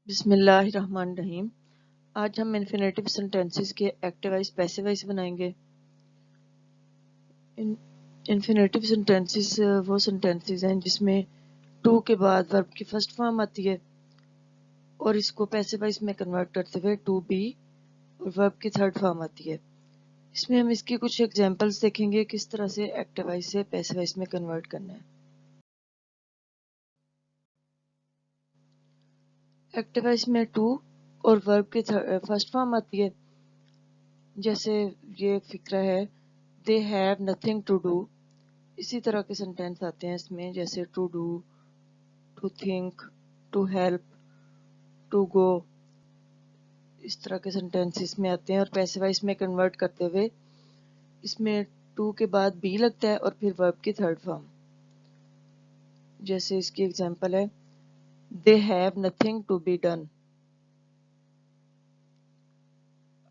بسم اللہ الرحمن الرحیم۔ آج ہم انفینیٹیو سینٹینسز کے ایکٹیو وائس پیسیو وائس بنائیں گے۔ انفینیٹیو سینٹینسز وہ سینٹینسز ہیں جس میں ٹو کے بعد ورب کی فرسٹ فارم آتی ہے اور اس کو پیسیو وائس میں کنورٹ کرتے ہوئے ٹو بی اور ورب کی تھرڈ فارم آتی ہے۔ اس میں ہم اس کی کچھ ایگزامپلس دیکھیں گے کس طرح سے ایکٹیو وائس سے پیسیو وائس میں کنورٹ کرنا ہے۔ ایکٹیو وائس میں ٹو اور ورب کی فرسٹ فارم آتی ہے، جیسے یہ فکرہ ہے they have nothing to do۔ اسی طرح کے سینٹینس آتے ہیں اس میں، جیسے to do, to think, to help, to go, اس طرح کے سینٹینس اس میں آتے ہیں اور پیسیو وائس میں کنورٹ کرتے ہوئے اس میں ٹو کے بعد بی لگتا ہے اور پھر ورب کی تھرڈ فارم۔ جیسے اس کی ایگزامپل ہے they have nothing to be done۔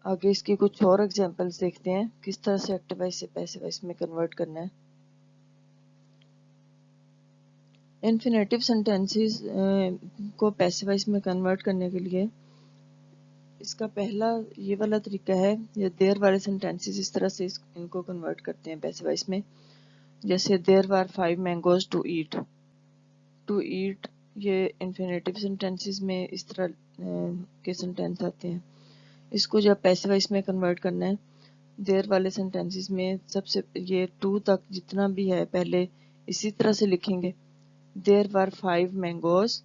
آگے اس کی کچھ اور ایگزامپلس دیکھتے ہیں کس طرح سے ایکٹیو وائس سے پیسیو وائس میں کنورٹ کرنا ہے۔ انفینیٹیو سینٹینسز کو پیسیو وائس میں کنورٹ کرنے کے لیے اس کا پہلا یہ والا طریقہ ہے، یہ دیر والے سینٹینسز اس طرح سے ان کو کنورٹ کرتے ہیں پیسیو وائس میں، جیسے there were 5 mangoes to eat. To eat یہ انفینیٹیو سینٹینسز میں اس طرح کے سینٹینس آتے ہیں۔ اس کو جب پیسیو وائس میں کنورٹ کرنا ہے، دیر والے سینٹینسز میں سب سے یہ ٹو تک جتنا بھی ہے پہلے اسی طرح سے لکھیں گے، دیر وار 5 مینگوز،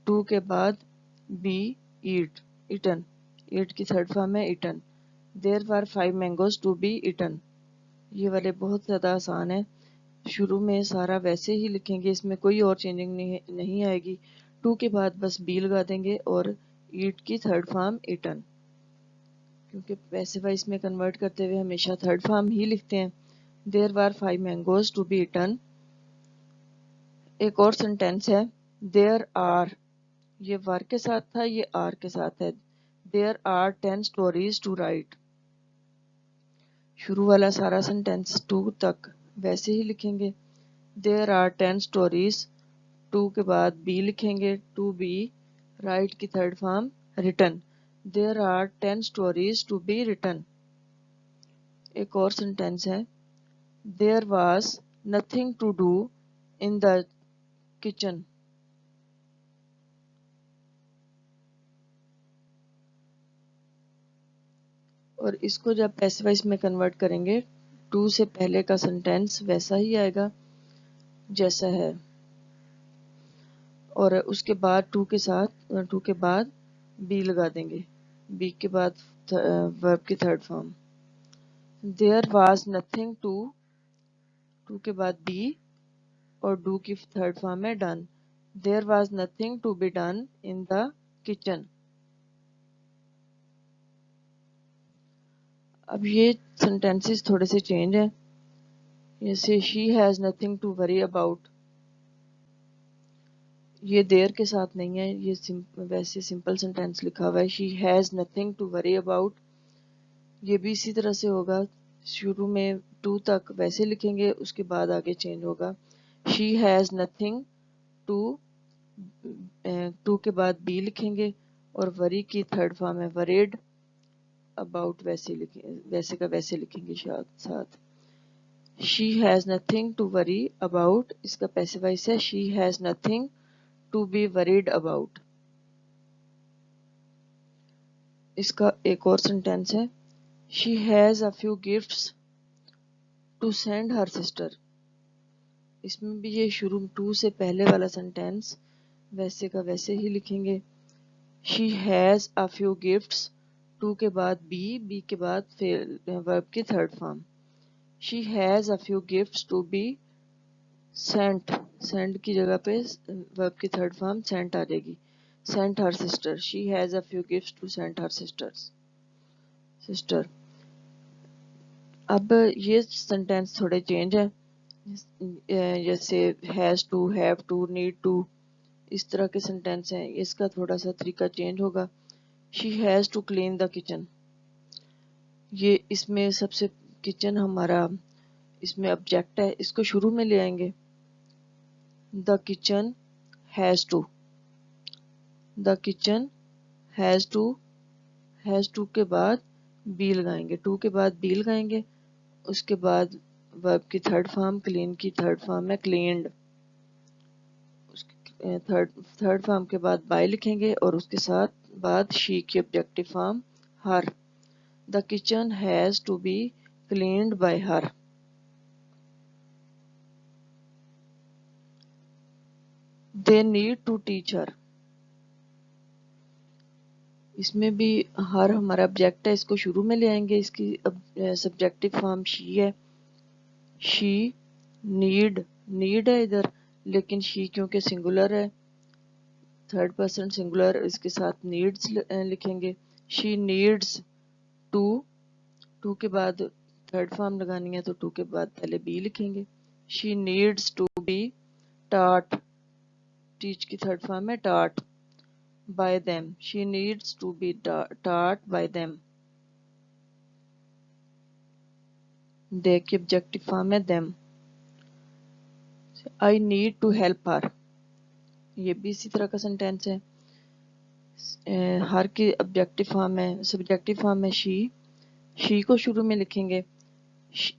ٹو کے بعد بی ایٹ، ایٹن، ایٹ کی تھرڈ فارم ہے eaten, there were 5 mangoes to be eaten. یہ والے بہت زیادہ آسان ہے، شروع میں سارا ویسے ہی لکھیں گے، اس میں کوئی اور چینجنگ نہیں آئے گی، ٹو کے بعد بس بی لگا دیں گے اور ایٹ کی تھرڈ فارم ایٹن، کیونکہ پیسیو وائس میں کنورٹ کرتے ہوئے ہمیشہ تھرڈ فارم ہی لکھتے ہیں۔ دیر were 5 mangoes to be eaten. ایک اور سینٹینس ہے دیر آر، یہ ور کے ساتھ تھا، یہ آر کے ساتھ ہے، there are 10 stories to write. شروع والا سارا سینٹینس ٹو تک ویسے ہی لکھیں گے، دیر آر 10 اسٹوریز، ٹو کے بعد بی لکھیں گے، ٹو بی، رائٹ کی third form written, there are 10 stories to be written. ایک اور سینٹینس ہے there was nothing to do in the kitchen. اور اس کو جب پیسیو وائس میں کنورٹ کریں گے، ٹو سے پہلے کا سینٹینس ویسا ہی آئے گا جیسا ہے، اور اس کے بعد ٹو کے بعد بی لگا دیں گے، بی کے بعد ورب کی third form. There was nothing to کے بعد بی اور ڈو کی تھرڈ فارم ہے done, there was nothing to be done in the kitchen. اب یہ سینٹینسز تھوڑے سے چینج ہیں، جیسے she has nothing to worry about, یہ دیر کے ساتھ نہیں ہے، یہ ویسے سمپل سینٹینس لکھا ہوا ہے، she has nothing to worry about. یہ بھی اسی طرح سے ہوگا، شروع میں ٹو تک ویسے لکھیں گے، اس کے بعد آگے چینج ہوگا، شی ہیز نتھنگ ٹو کے بعد بی لکھیں گے اور وری کی تھرڈ فارم ہے وریڈ، اباؤٹ ویسے کا ویسے لکھیں گے ساتھ۔ She has nothing to worry about, اس کا پیسیو وائس ہے she has nothing to be worried about. اس کا ایک اور سینٹینس ہے she has a few gifts to send her sister. اس میں بھی یہ شروع ٹو سے پہلے والا سینٹینس ویسے کا ویسے ہی لکھیں گے، she has a few gifts, to کے بعد بی کے بعد ورب کی third form, she has a few gifts to be sent کی جگہ پہ ورب کی تھرڈ فارم سینٹ آ جائے گی، sent her sister, she has a few gifts to sent her sister. اب یہ سینٹینس تھوڑے چینج ہیں، جیسے has to, have to, need to, اس طرح کے سینٹینس ہیں، اس کا تھوڑا سا طریقہ چینج ہوگا۔ She has to clean the kitchen, یہ اس میں سب سے کچن ہمارا اس میں آبجیکٹ ہے، اس کو شروع میں لے آئیں گے، the kitchen has to, the kitchen has to کے بعد بی لگائیں گے، ٹو کے بعد بی لگائیں گے. اس کے بعد ورب کی تھرڈ فارم، کلین کی تھرڈ فارم ہے کلینڈ. تھرڈ فارم کے بعد بائی لکھیں گے اور اس کے ساتھ بعد شی کی objective form her. The kitchen has to be cleaned by her. They need to teach her. اس میں بھی ہر ہمارا آبجیکٹ ہے، اس کو شروع میں لے آئیں گے. اس کی سبجیکٹو فارم شی ہے. شی نیڈ ہے ادھر، لیکن شی کیونکہ سنگولر ہے، تھرڈ پرسن سنگولر، اس کے ساتھ نیڈز لکھیں گے. شی نیڈز ٹو کے بعد تھرڈ فارم لگانی ہے تو ٹو کے بعد پہلے بی لکھیں گے. She needs to be taught. Teach کی تھرڈ فارم ہے taught. by them. She needs to be taught by them. They کی objective form ہے them. I need to help her. یہ بھی اسی طرح کا سنٹینس ہے. ہر کی objective form ہے، subjective form ہے she. she کو شروع میں لکھیں گے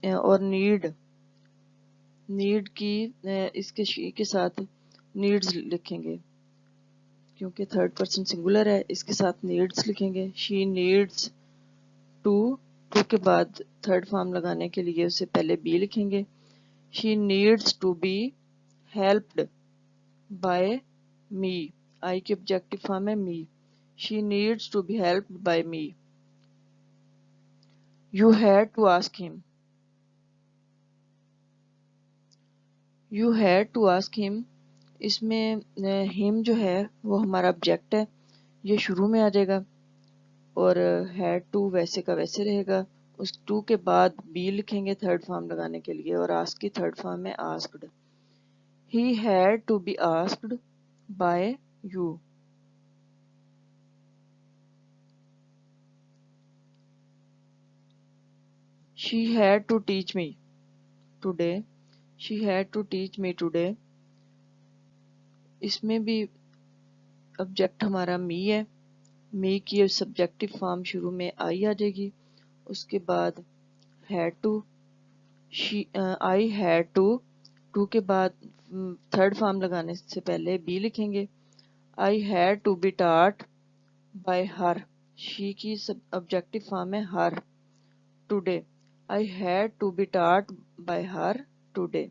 اور need کی اس کے she کے ساتھ needs لکھیں گے کیونکہ تھرڈ پرسن سنگولر ہے، اس کے ساتھ نیڈز لکھیں گے. شی نیڈز ٹو کے بعد تھرڈ فارم لگانے کے لیے اسے پہلے بی لکھیں گے. She needs to be helped by me. I کی آبجیکٹو فارم ہے me. She needs to be helped by me. You had to ask him. You had to ask him. اس میں ہم جو ہے وہ ہمارا آبجیکٹ ہے، یہ شروع میں آ جائے گا اور ہیڈ ٹو ویسے کا ویسے رہے گا. اس ٹو کے بعد بی لکھیں گے تھرڈ فارم لگانے کے لیے اور آسک کی تھرڈ فارم ہے asked. He had to be asked by you. She had to teach me today. She had to teach me today. اس میں بھی آبجیکٹ ہمارا می ہے. می کی سبجیکٹو فارم شروع میں آئی آ جائے گی. اس کے بعد had to. I had to کے بعد تھرڈ فارم لگانے سے پہلے بی لکھیں گے. I had to be taught by her. She کی آبجیکٹو فارم ہے her. Today. I had to be taught by her today.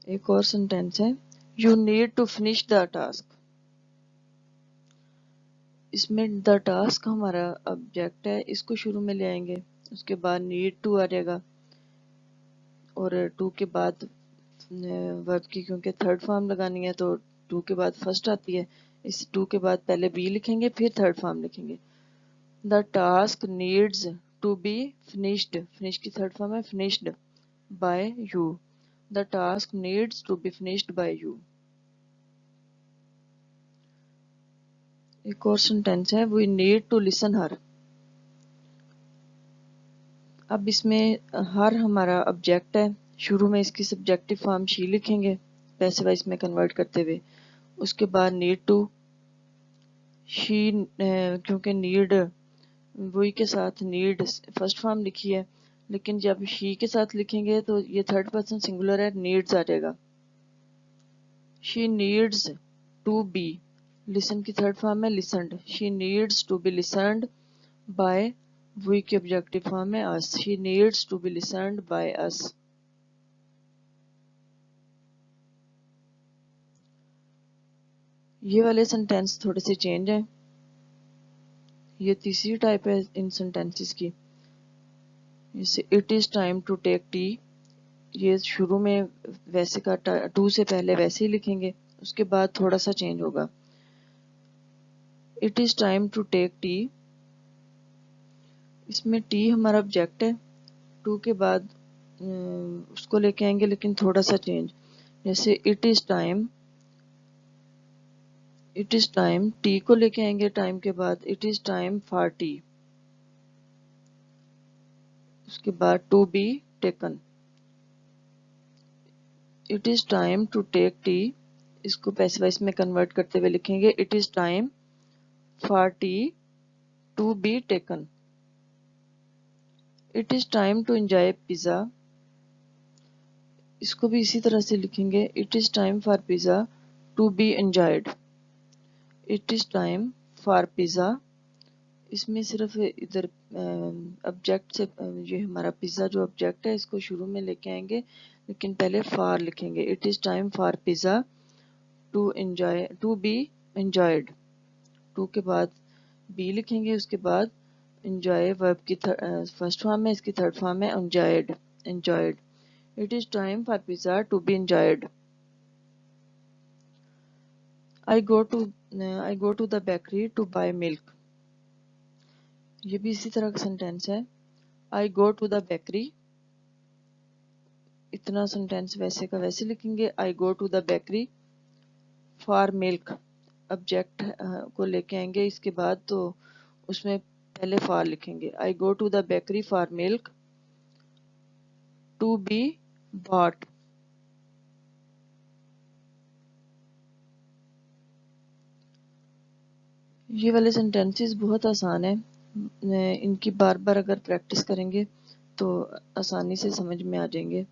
ایک اور سینٹینس ہے you need to finish the task. اس میں دا ٹاسک ہمارا آبجیکٹ ہے، اس کو شروع میں لے آئیں گے. اس کے بعد نیڈ ٹو آ جائے گا اور ٹو کے بعد ورب کی کیونکہ تھرڈ فارم لگانی ہے تو ٹو کے بعد فرسٹ آتی ہے. اس ٹو کے بعد پہلے بی لکھیں گے پھر تھرڈ فارم لکھیں گے. The task needs to be finished. Finish کی تھرڈ فارم ہے finished by you. The task needs to be finished by you. ایک اور سینٹینس ہے وی نیڈ ٹو لسن ہر. اب اس میں ہر ہمارا آبجیکٹ ہے، شروع میں اس کی سبجیکٹو فارم شی لکھیں گے پیسو وائس میں کنورٹ کرتے ہوئے. اس کے بعد نیڈ ٹو. شی کیونکہ نیڈ وہی کے ساتھ نیڈ فرسٹ فارم لکھی ہے، لیکن جب شی کے ساتھ لکھیں گے تو یہ تھرڈ پرسن سنگولر ہے، نیڈز آ جائے گا. She needs to be. Listen کی تھرڈ فارم ہے listened. She needs to be listened by we کی آبجیکٹو فارم ہے us. She needs to be listened by us. یہ والے سینٹینس تھوڑے سے چینج ہیں. یہ تیسری ٹائپ ہے ان سینٹینسز کی. جیسے it is time to take tea. یہ شروع میں ویسے کا ٹو سے پہلے ویسے ہی لکھیں گے، اس کے بعد تھوڑا سا چینج ہوگا. It is time to take tea. اس میں ٹی ہمارا آبجیکٹ ہے، ٹو کے بعد اس کو لے کے آئیں گے لیکن تھوڑا سا چینج. جیسے اٹ از ٹائم ٹی کو لے کے آئیں گے ٹائم کے بعد it is time for tea. اس کے بعد to be taken. It is time to take tea. اس کو پیسو وائس میں کنورٹ کرتے ہوئے لکھیں گے it is time for tea to be taken. It is time to enjoy pizza. اس کو بھی اسی طرح سے لکھیں گے it is time for pizza to be enjoyed. It is time for pizza. اس میں صرف ادھر آبجیکٹ سے یہ ہمارا پیزا جو آبجیکٹ ہے اس کو شروع میں لے کے آئیں گے لیکن پہلے فار لکھیں گے. It is time for pizza to be enjoyed. To کے بعد بی لکھیں گے. اس کے بعد انجوائے ورب کی فرسٹ فارم ہے, اس کی تھرڈ فارم ہے enjoyed. It is time for pizza to be enjoyed. I go to the bakery to buy milk. یہ بھی اسی طرح کا سینٹینس ہے. I go to the bakery, اتنا سینٹینس ویسے کا ویسے لکھیں گے. I go to the bakery for milk, object کو لے کے آئیں گے اس کے بعد تو اس میں پہلے فار لکھیں گے. I go to the bakery for milk to be bought. یہ والے سینٹینسز بہت آسان ہیں, ان کی بار بار اگر پریکٹس کریں گے تو آسانی سے سمجھ میں آ جائیں گے.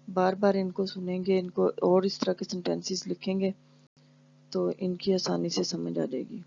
بار بار ان کو سنیں گے, ان کو اور اس طرح کے سینٹینسز لکھیں گے تو ان کی آسانی سے سمجھ آ جائے گی.